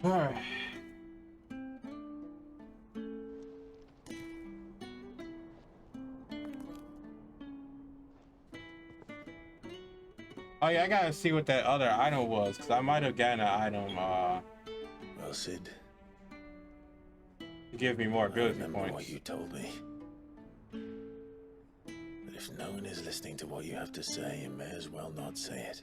[SPEAKER 1] All right. Oh yeah, I gotta see what that other item was, because I might have gotten an item
[SPEAKER 4] Well, Sid,
[SPEAKER 1] to give me more ability points.
[SPEAKER 4] What you told me. But if no one is listening to what you have to say, you may as well not say it.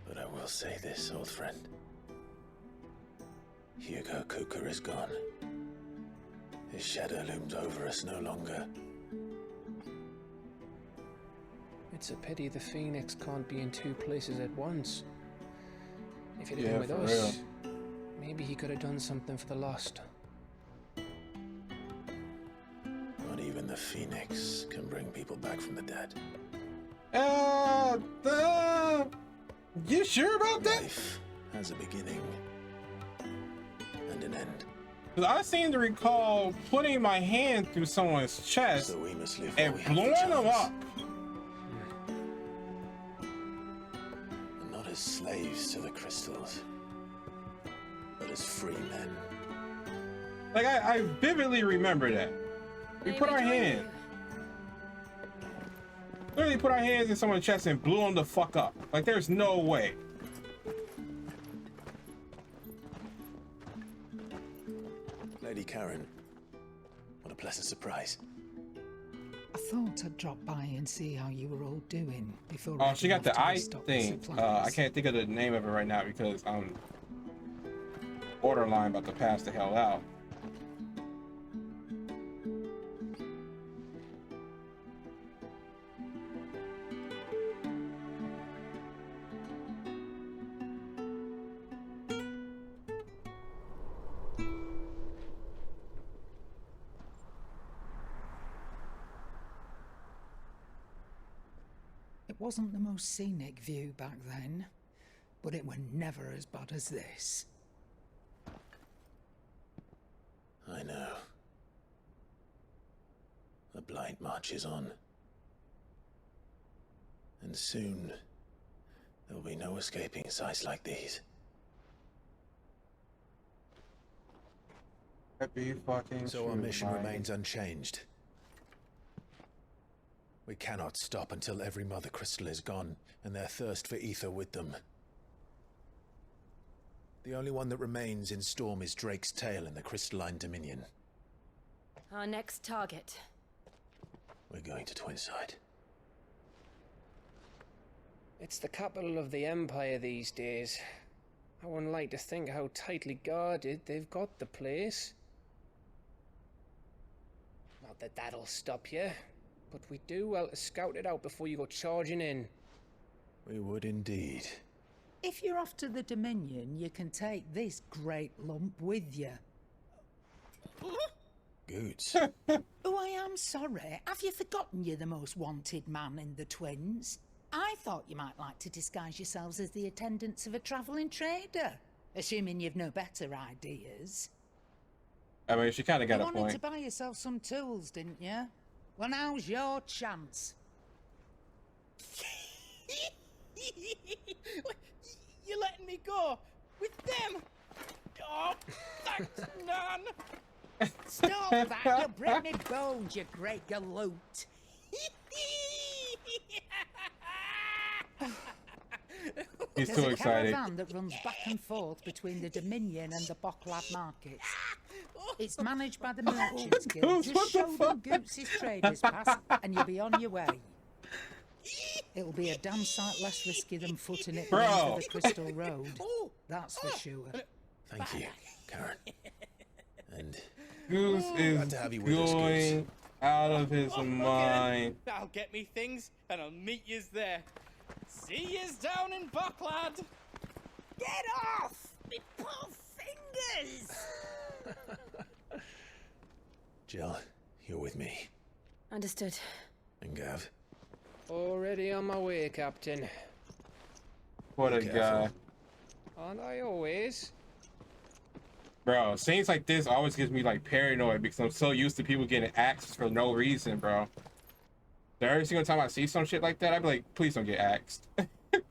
[SPEAKER 4] But I will say this, old friend. Hugo Kuka is gone. His shadow looms over us no longer.
[SPEAKER 16] It's a pity the Phoenix can't be in two places at once. If he'd have
[SPEAKER 1] Yeah,
[SPEAKER 16] been with
[SPEAKER 1] for
[SPEAKER 16] us, maybe he could have done something for the lost.
[SPEAKER 4] Not even the Phoenix can bring people back from the dead.
[SPEAKER 1] You sure about that?
[SPEAKER 4] Life has a beginning and an end.
[SPEAKER 1] Because I seem to recall putting my hand through someone's chest
[SPEAKER 4] So we must live
[SPEAKER 1] and
[SPEAKER 4] while we have the
[SPEAKER 1] blowing them
[SPEAKER 4] chance.
[SPEAKER 1] up.
[SPEAKER 4] And not as slaves to the crystals, but as free men.
[SPEAKER 1] Like, I vividly remember that. We put our hand. Literally put our hands in someone's chest and blew them the fuck up. Like, there's no way.
[SPEAKER 4] Lady Karen, what a pleasant surprise.
[SPEAKER 17] I thought I'd drop by and see how you were all doing before.
[SPEAKER 1] Oh, she got the eye
[SPEAKER 17] restock
[SPEAKER 1] thing.
[SPEAKER 17] supplies.
[SPEAKER 1] I can't think of the name of it right now because I'm borderline about to pass the hell out.
[SPEAKER 17] It wasn't the most scenic view back then, but it were never as bad as this.
[SPEAKER 4] I know. The blight marches on. And soon, there will be no escaping sights like these.
[SPEAKER 1] Happy fucking
[SPEAKER 4] So our
[SPEAKER 1] true,
[SPEAKER 4] mission
[SPEAKER 1] Mike.
[SPEAKER 4] remains unchanged. We cannot stop until every mother crystal is gone, and their thirst for ether with them. The only one that remains in Storm is Drake's tail in the crystalline dominion.
[SPEAKER 3] Our next target.
[SPEAKER 4] We're going to Twinside.
[SPEAKER 16] It's the capital of the Empire these days. I wouldn't like to think how tightly guarded they've got the place. Not that that'll stop you, but we do well to scout it out before you go charging in.
[SPEAKER 4] We would indeed.
[SPEAKER 17] If you're off to the Dominion, you can take this great lump with you.
[SPEAKER 4] Goots.
[SPEAKER 17] Oh, I am sorry. Have you forgotten you're the most wanted man in the Twins? I thought you might like to disguise yourselves as the attendants of a travelling trader, assuming you've no better ideas.
[SPEAKER 1] I mean, she kind of got
[SPEAKER 17] You
[SPEAKER 1] a
[SPEAKER 17] wanted
[SPEAKER 1] point.
[SPEAKER 17] to buy yourself some tools, didn't you? Well, now's your chance.
[SPEAKER 6] You're letting me go with them? Oh, thanks, Nan.
[SPEAKER 17] Stop that! You'll break me bones, you great galoot.
[SPEAKER 1] He's
[SPEAKER 17] There's
[SPEAKER 1] too
[SPEAKER 17] a
[SPEAKER 1] excited.
[SPEAKER 17] caravan that runs back and forth between the Dominion and the Bocklad markets. It's managed by the Merchants Guild.
[SPEAKER 1] Goose, what
[SPEAKER 17] Just
[SPEAKER 1] the
[SPEAKER 17] show them
[SPEAKER 1] fuck?
[SPEAKER 17] Goots' traders pass, and you'll be on your way. It'll be a damn sight less risky than footing it
[SPEAKER 1] Bro.
[SPEAKER 17] into the Crystal Road. That's for sure.
[SPEAKER 4] Thank you, Karen. And
[SPEAKER 1] Goose is
[SPEAKER 4] glad to have you with us, Goose.
[SPEAKER 1] going out of his mind.
[SPEAKER 6] I'll get me things, and I'll meet yous there. See yous down in Bucklad.
[SPEAKER 5] Get off! Me poor fingers!
[SPEAKER 4] Jill, you're with me.
[SPEAKER 3] Understood.
[SPEAKER 4] And Gav.
[SPEAKER 16] Already on my way, Captain.
[SPEAKER 1] What a
[SPEAKER 4] Be
[SPEAKER 1] guy.
[SPEAKER 4] careful.
[SPEAKER 16] Aren't I always?
[SPEAKER 1] Bro, scenes like this always gives me like paranoid because I'm so used to people getting axed for no reason, bro. So every single time I see some shit like that, I'd be like, please don't get axed.
[SPEAKER 17] Do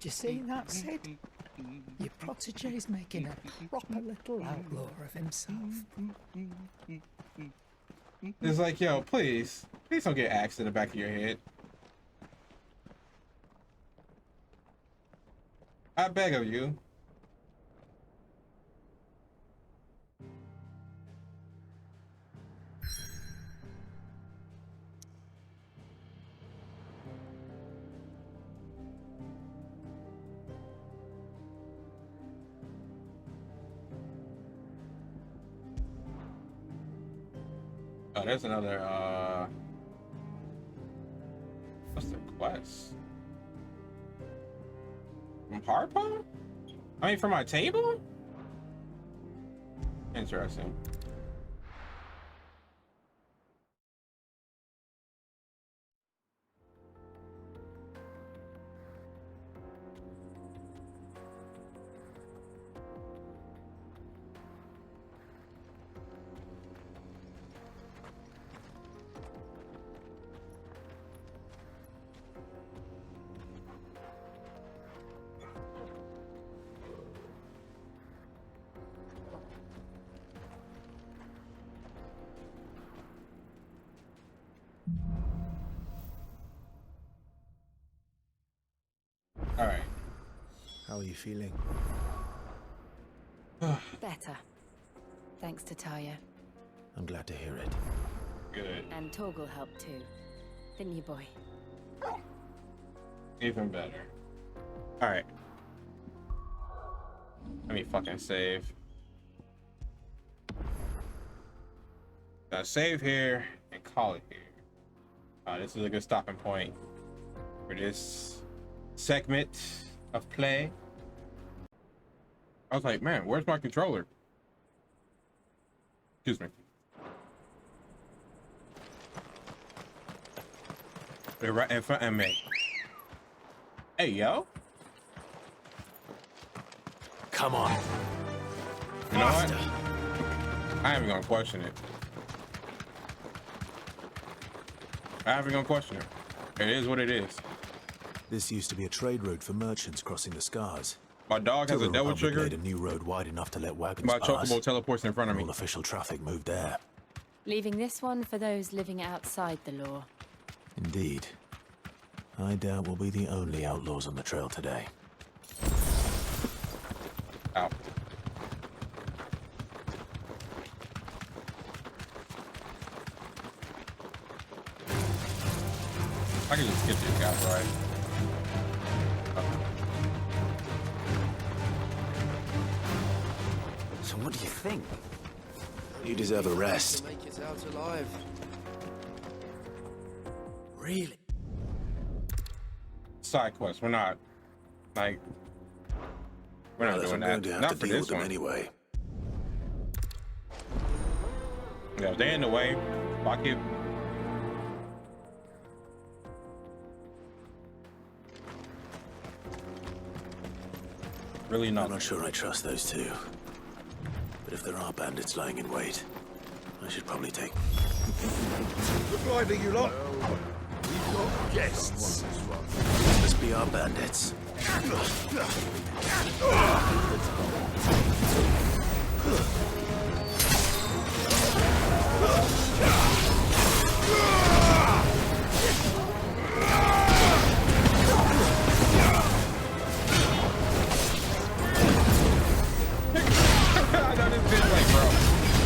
[SPEAKER 17] you see that, Sid? Your protege's making a proper little outlaw of himself.
[SPEAKER 1] It's like, yo, please don't get axed in the back of your head. I beg of you. Oh, there's another, what's the quest? From Harpo? I mean, for my table? Interesting. All right.
[SPEAKER 4] How are you feeling?
[SPEAKER 3] Better. Thanks to Taya.
[SPEAKER 4] I'm glad to hear it.
[SPEAKER 1] Good.
[SPEAKER 3] And Torgal helped too. Didn't you, boy?
[SPEAKER 1] Even better. All right. Let me fucking save. Gotta save here and call it here. This is a good stopping point for this segment of play. I was like, man, where's my controller? Excuse me. They're right in front of me. Hey, yo.
[SPEAKER 18] Come on.
[SPEAKER 1] You know what? I ain't even gonna question it. I ain't even gonna question it. It is what it is.
[SPEAKER 18] This used to be a trade route for merchants crossing the scars.
[SPEAKER 1] My dog has a devil trigger.
[SPEAKER 18] Laid a new road wide enough to let wagons
[SPEAKER 1] My
[SPEAKER 18] pass.
[SPEAKER 1] chocobo teleports in front of me.
[SPEAKER 18] All official traffic moved there.
[SPEAKER 3] Leaving this one for those living outside the law.
[SPEAKER 18] Indeed. I doubt we'll be the only outlaws on the trail today.
[SPEAKER 1] Ow. I can just skip these guys, right?
[SPEAKER 18] So what do you think? You deserve a rest.
[SPEAKER 6] Make it out alive.
[SPEAKER 18] Really?
[SPEAKER 1] Side quest. We're not like we're not doing that. Not for this one
[SPEAKER 18] anyway.
[SPEAKER 1] Yeah, if they're in the way, fuck it. Really not.
[SPEAKER 18] I'm not sure I trust those two. But if there are bandits lying in wait, I should probably take...
[SPEAKER 12] Good riding, you lot. We've got guests.
[SPEAKER 18] Must be our bandits.
[SPEAKER 1] I know this bitch like, bro,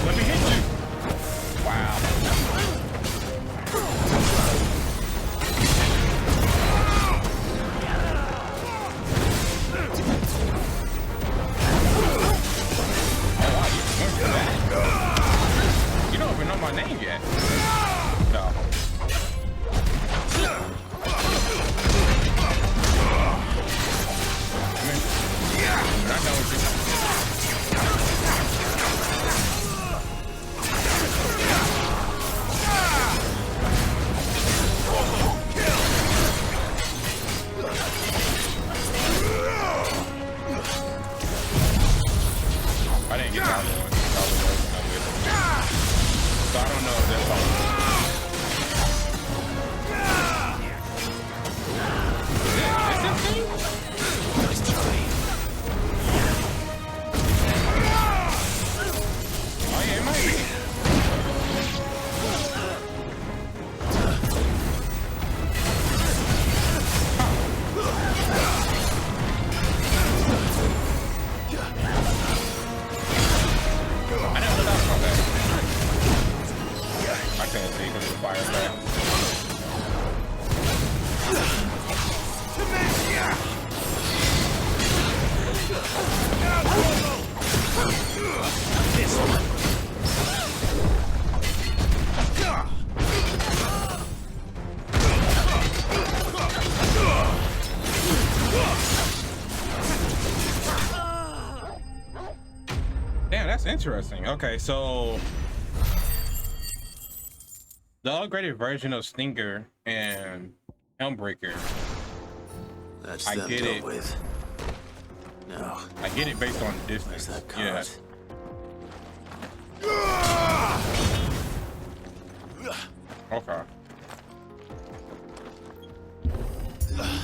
[SPEAKER 1] let me hit you. Wow. You don't even know my name yet. No. I know what you... I didn't get that one. So I don't know if that's all.
[SPEAKER 18] Nice try.
[SPEAKER 1] Oh yeah, it might be. I never thought about that. I can't see because of the fire back.
[SPEAKER 18] This one.
[SPEAKER 1] Damn, that's interesting. Okay, so the upgraded version of Stinger and Helmbreaker.
[SPEAKER 18] That's
[SPEAKER 1] I
[SPEAKER 18] them
[SPEAKER 1] get
[SPEAKER 18] dealt
[SPEAKER 1] it.
[SPEAKER 18] with. No.
[SPEAKER 1] I get it based on distance.
[SPEAKER 18] That
[SPEAKER 1] Yeah.
[SPEAKER 18] card.
[SPEAKER 1] Okay.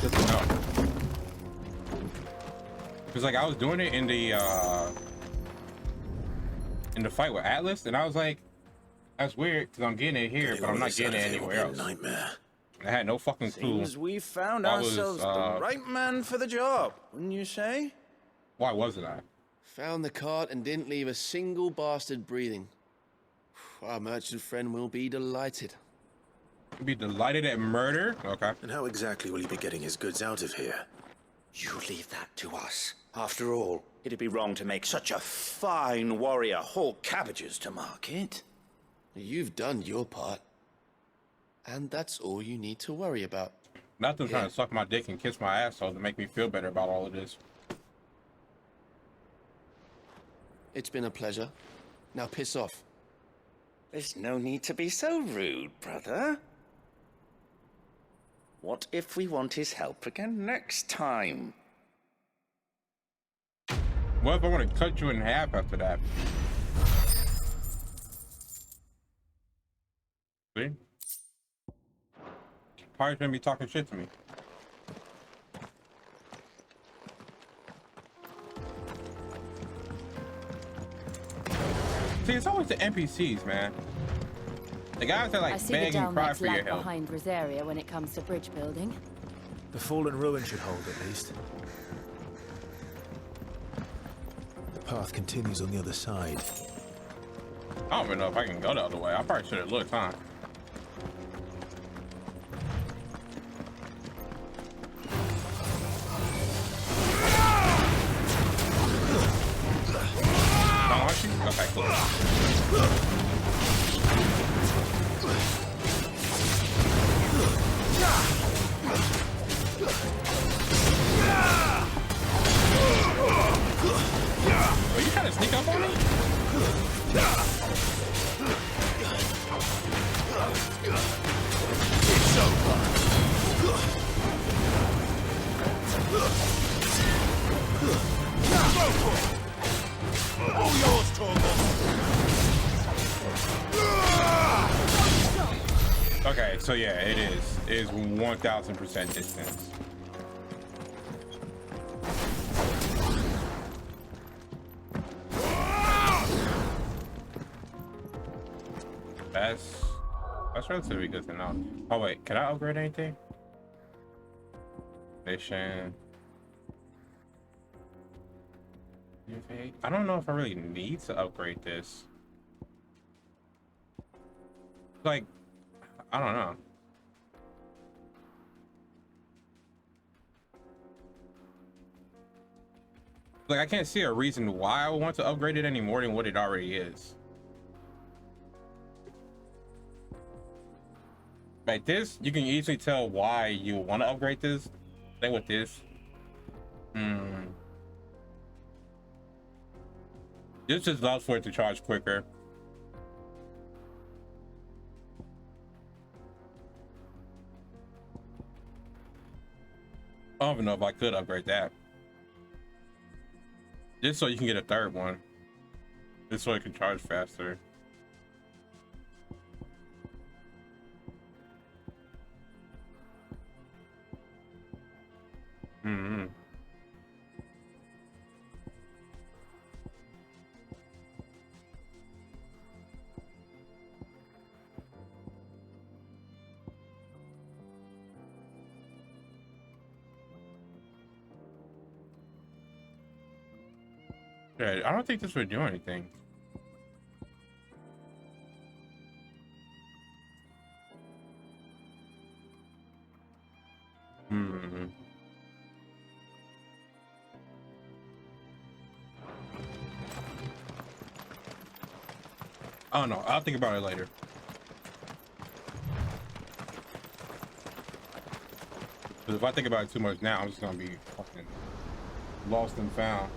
[SPEAKER 1] Good to know. Cause like I was doing it in the fight with Atlas, and I was like, that's weird because I'm getting it here, but I'm not getting it anywhere else.
[SPEAKER 18] Nightmare.
[SPEAKER 1] I had no fucking clue.
[SPEAKER 6] Seems we found
[SPEAKER 1] Why was,
[SPEAKER 6] ourselves the right man for the job, wouldn't you say?
[SPEAKER 1] Why wasn't I?
[SPEAKER 6] Found the cart and didn't leave a single bastard breathing. Our merchant friend will be delighted.
[SPEAKER 1] Be delighted at murder? Okay.
[SPEAKER 18] And how exactly will he be getting his goods out of here?
[SPEAKER 19] You leave that to us. After all, it'd be wrong to make such a fine warrior haul cabbages to market.
[SPEAKER 6] You've done your part. And that's all you need to worry about.
[SPEAKER 1] Not them trying to suck my dick and kiss my asshole to make me feel better about all of this.
[SPEAKER 6] It's been a pleasure. Now piss off.
[SPEAKER 19] There's no need to be so rude, brother. What if we want his help again next time?
[SPEAKER 1] What if I want to cut you in half after that? See? Probably gonna be talking shit to me. See, it's always the NPCs, man. The guys that like beg and cry for your help.
[SPEAKER 3] Behind Rosaria when it comes to bridge building.
[SPEAKER 18] The fallen ruin should hold at least. The path continues on the other side.
[SPEAKER 1] I don't even know if I can go the other way. I probably should have looked, huh? Okay, cool. Are you trying to sneak up on me? It's over. All yours, Torgal. Okay, so yeah, it is 1000% distance. That's relatively good to know. Oh wait, can I upgrade anything? Mission. I don't know if I really need to upgrade this. Like, I don't know. Like, I can't see a reason why I would want to upgrade it any more than what it already is. Like this, you can easily tell why you want to upgrade this. Same with this. This just allows for it to charge quicker. I don't even know if I could upgrade that. Just so you can get a third one. This so it can charge faster. Yeah, I don't think this would do anything. I don't know. I'll think about it later. Because if I think about it too much now, I'm just gonna be fucking lost and found.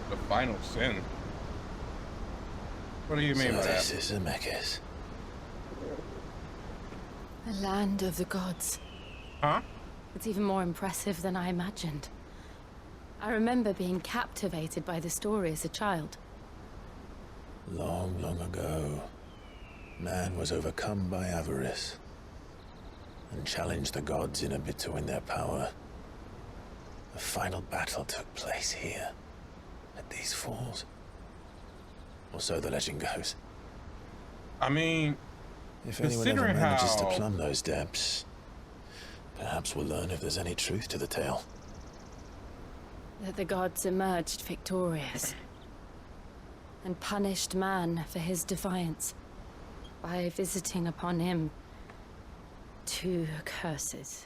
[SPEAKER 1] The final sin. What do you mean by that?
[SPEAKER 18] This is Zemeckis.
[SPEAKER 3] The land of the gods.
[SPEAKER 1] Huh?
[SPEAKER 3] It's even more impressive than I imagined. I remember being captivated by the story as a child.
[SPEAKER 18] Long, long ago, man was overcome by avarice and challenged the gods in a bid to win their power. The final battle took place here, at these falls. Or so the legend goes.
[SPEAKER 1] I mean,
[SPEAKER 18] if anyone ever manages to plumb those depths, perhaps we'll learn if there's any truth to the tale.
[SPEAKER 3] That the gods emerged victorious and punished man for his defiance by visiting upon him 2 curses.